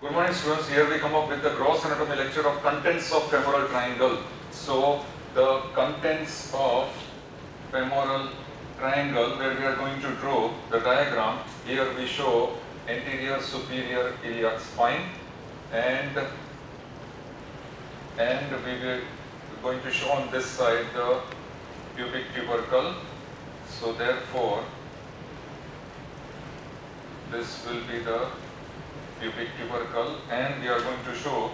Good morning students, here we come up with the gross anatomy lecture of contents of femoral triangle. So the contents of femoral triangle, where we are going to draw the diagram. Here we show anterior superior iliac spine and we will going to show on this side the pubic tubercle. So therefore this will be the pubic tubercle, and we are going to show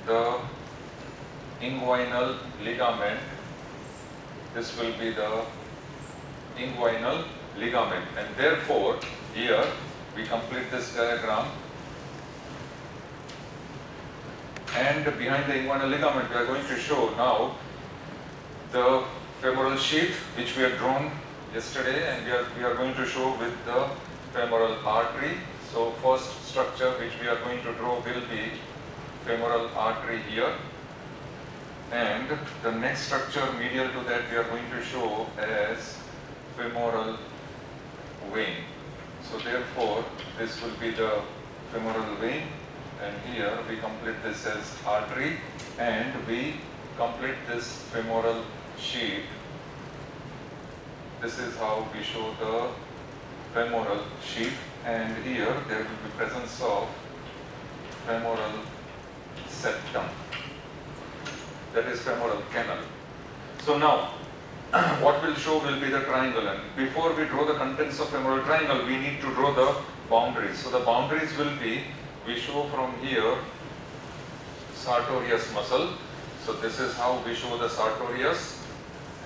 the inguinal ligament. This will be the inguinal ligament, and therefore here we complete this diagram, and behind the inguinal ligament we are going to show now the femoral sheath which we had drawn yesterday, and we are going to show with the femoral artery. So first structure which we are going to draw will be femoral artery here, and the next structure medial to that we are going to show as femoral vein. So therefore this will be the femoral vein, and here we complete this as artery, and we complete this femoral sheath. This is how we show the femoral sheath, and here there will be presence of femoral septum, that is femoral canal. So now what we'll show will be the triangle, and before we draw the contents of femoral triangle we need to draw the boundaries. So the boundaries will be, we show from here sartorius muscle. So this is how we show the sartorius,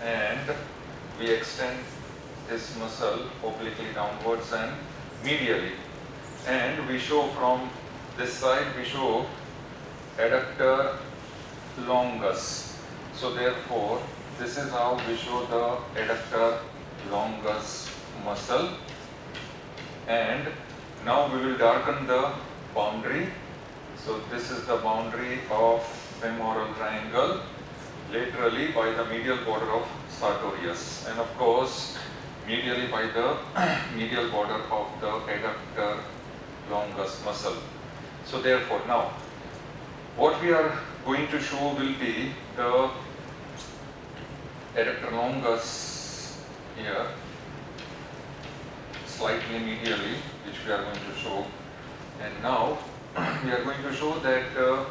and we extend this muscle obliquely downwards and medially, and we show from this side, we show adductor longus. So therefore this is how we show the adductor longus muscle, and now we will darken the boundary. So this is the boundary of femoral triangle laterally by the medial border of sartorius, and of course medially by the medial border of the adductor longus muscle. So therefore now what we are going to show will be the adductor longus here slightly medially, which we are going to show, and now we are going to show that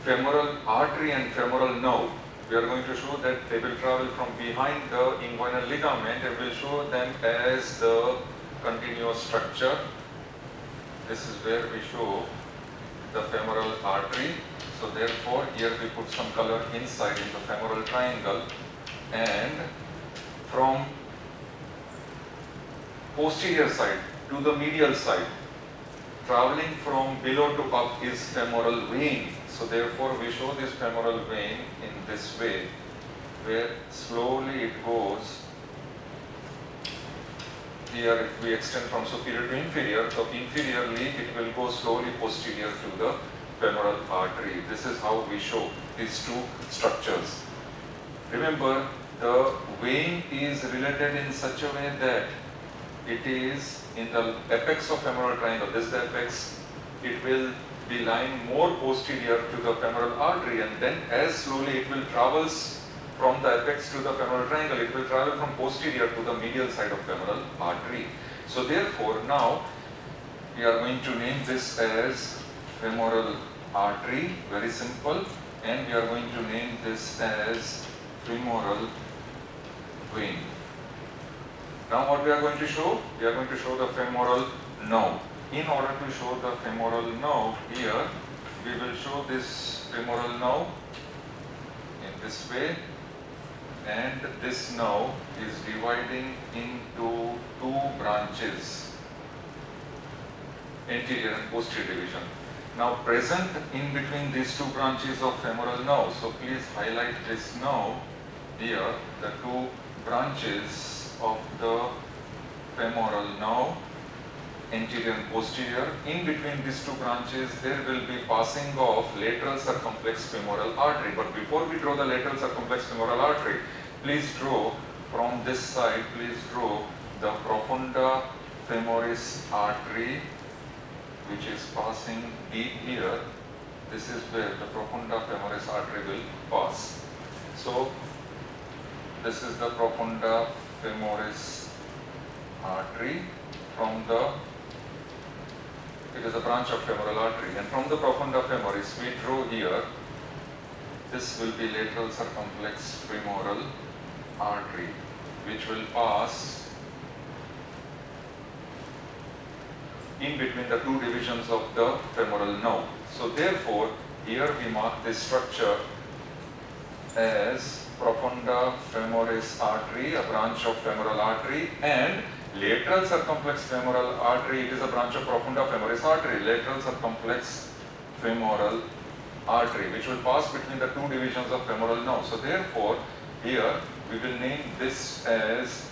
femoral artery and femoral nerve, we are going to show that they will travel from behind the inguinal ligament, and we will show them as the continuous structure. This is where we show the femoral artery. So therefore here we put some color inside in the femoral triangle, and from posterior side to the medial side, traveling from below to up, is femoral vein. So therefore we show this femoral vein in this way, where slowly it goes here. If we extend from superior to inferior, so inferiorly it will go slowly posterior to the femoral artery. This is how we show these two structures. Remember, the vein is related in such a way that it is in the apex of femoral triangle. This is the apex. It will be lying more posterior to the femoral artery, and then as slowly it will travels from the apex to the femoral triangle, it will travel from posterior to the medial side of femoral artery. So therefore now we are going to name this as femoral artery, very simple, and we are going to name this as femoral vein. Now what we are going to show? We are going to show the femoral nerve. In order to show the femoral nerve, here we will show this femoral nerve in this way, and this nerve is dividing into two branches, anterior and posterior division. Now present in between these two branches of femoral nerve, so please highlight this nerve here, the two branches of the femoral nerve, anterior and posterior. In between these two branches there will be passing of lateral circumflex femoral artery. But before we draw the lateral circumflex femoral artery, please draw from this side, please draw the profunda femoris artery which is passing deep here. This is where the profunda femoris artery will pass. So this is the profunda femoris artery from the, it is a branch of femoral artery, and from the profunda femoris we draw here, this will be lateral circumflex femoral artery, which will pass in between the two divisions of the femoral nerve. So therefore, here we mark this structure as profunda femoris artery, a branch of femoral artery, and lateral circumflex femoral artery, it is a branch of profunda femoris artery, lateral circumflex femoral artery, which will pass between the two divisions of femoral nerve. So therefore, here we will name this as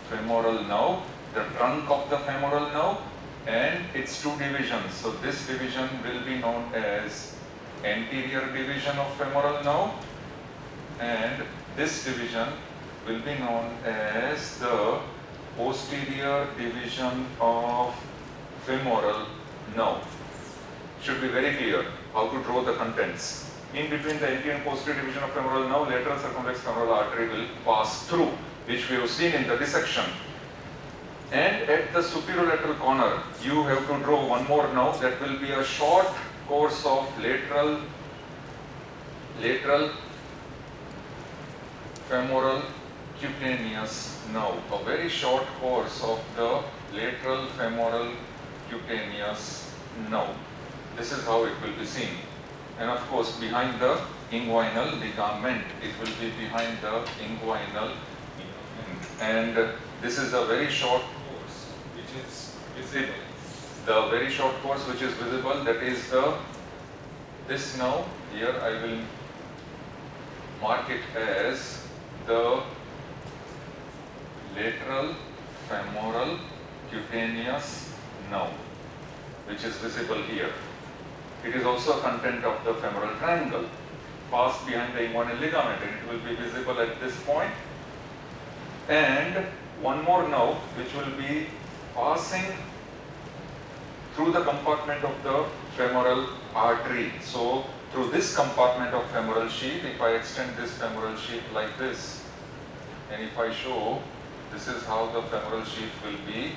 femoral nerve, the trunk of the femoral nerve, and its two divisions. So this division will be known as anterior division of femoral nerve, and this division will be known as the posterior division of femoral nerve. Should be very clear how to draw the contents. In between the anterior and posterior division of femoral nerve, lateral circumflex femoral artery will pass through, which we have seen in the dissection. And at the superolateral corner, you have to draw one more nerve that will be a short course of lateral femoral cutaneous nerve, a very short course of the lateral femoral cutaneous nerve. This is how it will be seen. And of course, behind the inguinal ligament, it will be behind the inguinal ligament. And this is a very short course which is visible. The very short course which is visible, that is this nerve. Here I will mark it as the lateral femoral cutaneous nerve, which is visible here. It is also a content of the femoral triangle, passed behind the inguinal ligament, and it will be visible at this point. And one more nerve which will be passing through the compartment of the femoral artery. So through this compartment of femoral sheath, if I extend this femoral sheath like this, and if I show, this is how the femoral sheath will be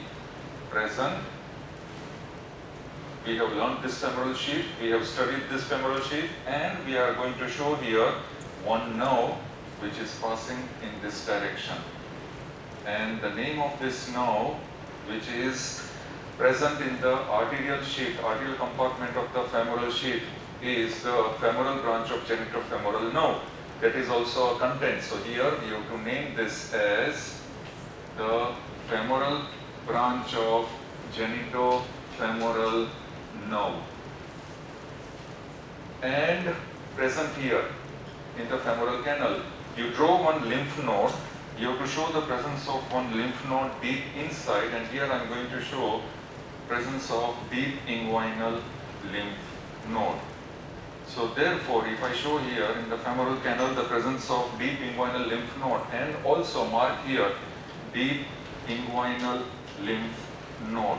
present. We have learned this femoral sheath, we have studied this femoral sheath, and we are going to show here one nerve which is passing in this direction. And the name of this nerve, which is present in the arterial sheath, arterial compartment of the femoral sheath, is the femoral branch of genitofemoral nerve. That is also a content. So here we have to name this as the femoral branch of genitofemoral nerve. And present here in the femoral canal, you draw one lymph node. You have to show the presence of one lymph node deep inside, and here I am going to show presence of deep inguinal lymph node. So therefore, if I show here in the femoral canal the presence of deep inguinal lymph node, and also mark here deep inguinal lymph node.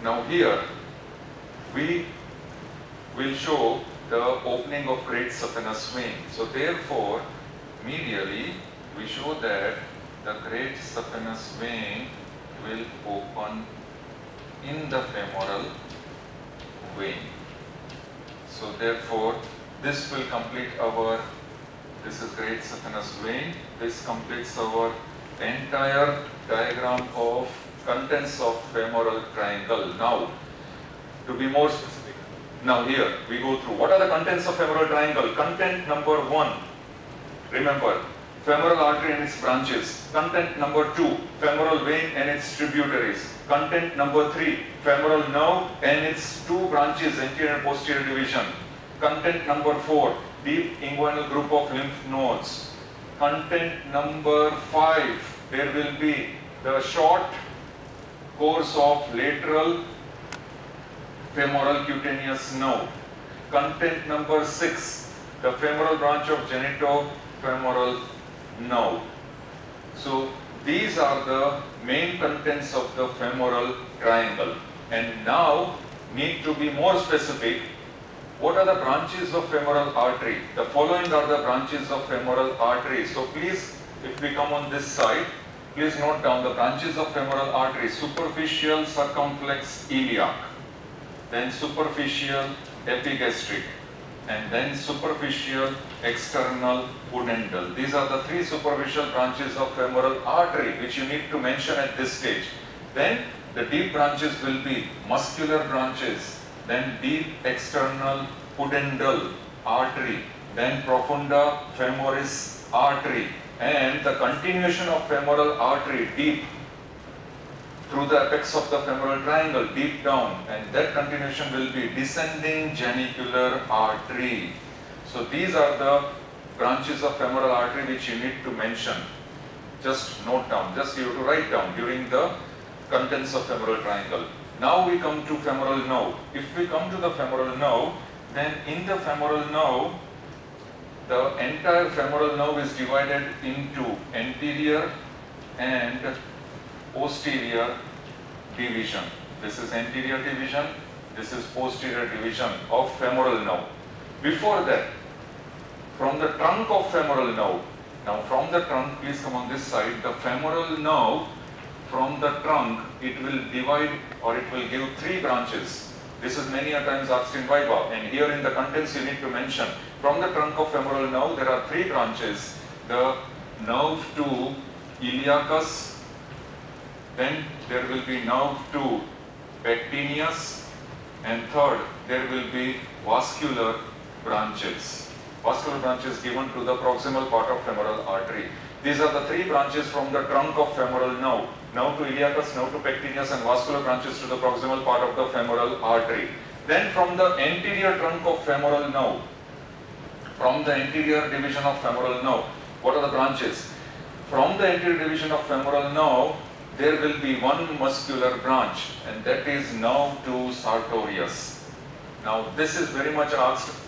Now here we will show the opening of great saphenous vein. So therefore, medially we show that the great saphenous vein will open in the femoral vein. So therefore, this will complete our, this is great saphenous vein, this completes our entire diagram of contents of femoral triangle. Now, to be more specific, now here we go through what are the contents of femoral triangle. Content number 1, remember, femoral artery and its branches. Content number 2, femoral vein and its tributaries. Content number 3, femoral nerve and its two branches, anterior and posterior division. Content number 4, deep inguinal group of lymph nodes. Content number 5, there will be the short course of lateral femoral cutaneous nerve. Content number 6, the femoral branch of genitofemoral nerve. So these are the main contents of the femoral triangle. And now need to be more specific. What are the branches of femoral artery? The following are the branches of femoral artery. So please, if we come on this side, please note down the branches of femoral artery: superficial circumflex iliac, then superficial epigastric, and then superficial external pudendal. These are the three superficial branches of femoral artery which you need to mention at this stage. Then the deep branches will be muscular branches, then deep external pudendal artery, then profunda femoris artery, and the continuation of femoral artery deep through the apex of the femoral triangle, deep down, and that continuation will be descending genicular artery. So these are the branches of femoral artery which you need to mention. Just note down, just you have to write down during the contents of femoral triangle. Now we come to femoral nerve. If we come to the femoral nerve, then in the femoral nerve, the entire femoral nerve is divided into anterior and posterior division. This is anterior division, this is posterior division of femoral nerve. Before that, from the trunk of femoral nerve, now from the trunk, please come on this side, the femoral nerve, from the trunk, it will divide or it will give three branches. This is many a times asked in Viva, and here in the contents you need to mention. From the trunk of femoral nerve, there are three branches. The nerve to iliacus, then there will be nerve to pectineus, and third, there will be vascular branches. Vascular branches given to the proximal part of femoral artery. These are the three branches from the trunk of femoral nerve. Nerve to iliacus, nerve to pectineus, and vascular branches to the proximal part of the femoral artery. Then from the anterior trunk of femoral nerve, from the anterior division of femoral nerve, what are the branches? From the anterior division of femoral nerve, there will be one muscular branch, and that is nerve to sartorius. Now this is very much asked.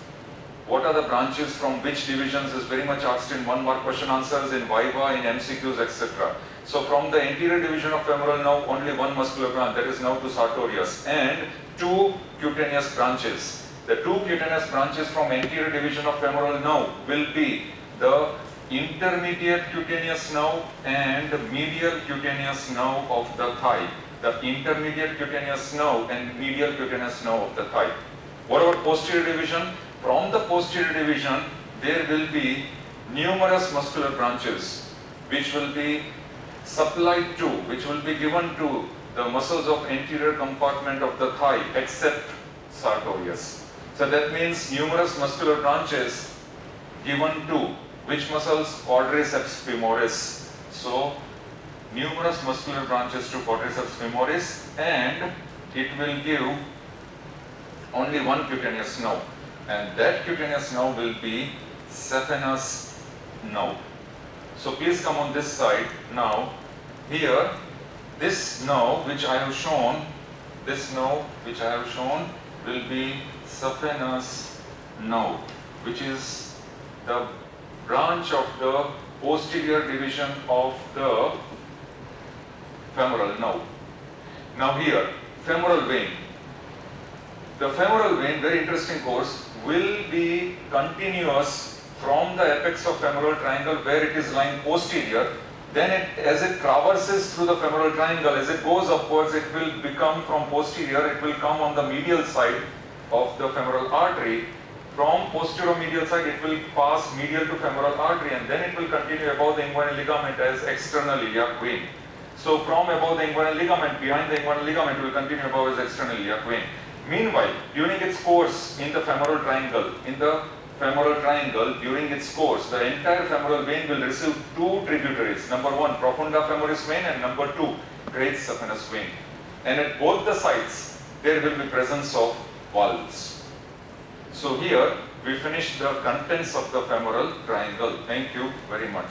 What are the branches from which divisions is very much asked in 1 mark question answers, in Viva, in MCQs, etc. So from the anterior division of femoral nerve, only one muscular branch, that is nerve to sartorius, and two cutaneous branches. The two cutaneous branches from anterior division of femoral nerve will be the intermediate cutaneous nerve and medial cutaneous nerve of the thigh. The intermediate cutaneous nerve and medial cutaneous nerve of the thigh. What about posterior division? From the posterior division, there will be numerous muscular branches which will be supplied to, which will be given to the muscles of anterior compartment of the thigh except sartorius. So that means numerous muscular branches given to which muscles? Quadriceps femoris. So numerous muscular branches to quadriceps femoris, and it will give only one cutaneous nerve, and that cutaneous nerve will be saphenous nerve. So please come on this side. Now here, this nerve which I have shown, this nerve which I have shown will be saphenous nerve, which is the branch of the posterior division of the femoral nerve. Now here, femoral vein. The femoral vein, very interesting course, will be continuous from the apex of femoral triangle where it is lying posterior. Then as it traverses through the femoral triangle, as it goes upwards, it will become from posterior, it will come on the medial side of the femoral artery. From posterior-medial side, it will pass medial to femoral artery, and then it will continue above the inguinal ligament as external iliac vein. So from above the inguinal ligament, behind the inguinal ligament, it will continue above as external iliac vein. Meanwhile, during its course in the femoral triangle, during its course, the entire femoral vein will receive two tributaries. Number one, profunda femoris vein, and number two, great saphenous vein. And at both the sides, there will be presence of valves. So here we finish the contents of the femoral triangle. Thank you very much.